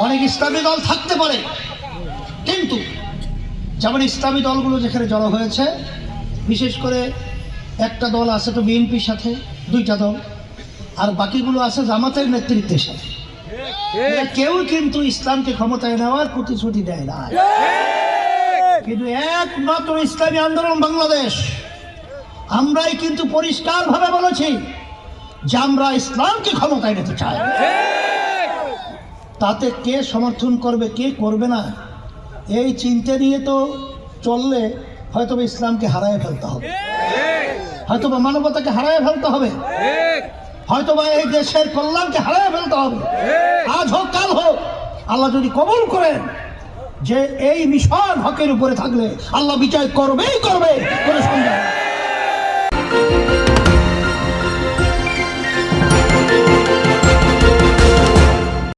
অনেক ইসলামী দল থাকতে পারে, কিন্তু যেমন ইসলামী দলগুলো যেখানে জড়ো হয়েছে, বিশেষ করে একটা দল আছে তো বিএনপির সাথে, দুইটা দল, আর বাকিগুলো আছে জামাতের নেতৃত্বের সাথে। কেউ কিন্তু ইসলামকে ক্ষমতায় নেওয়ার প্রতিশ্রুতি দেয় না, কিন্তু একমাত্র ইসলামী আন্দোলন বাংলাদেশ আমরাই কিন্তু পরিষ্কারভাবে বলেছি যে আমরা ইসলামকে ক্ষমতায় নিতে চাই। তাতে কে সমর্থন করবে কে করবে না এই চিন্তা নিয়ে তো চললে হয়তো ইসলামকে হারায় ফেলতে হবে, হয়তো বা মানবতাকে হারায় ফেলতে হবে, হয়তো বা এই দেশের কল্যাণকে হারায় ফেলতে হবে। আজ হোক কাল হোক, আল্লাহ যদি কবুল করেন যে এই মিশন হকের উপরে থাকলে আল্লাহ বিচার করবেই করবে, কোনো সন্দেহ নেই।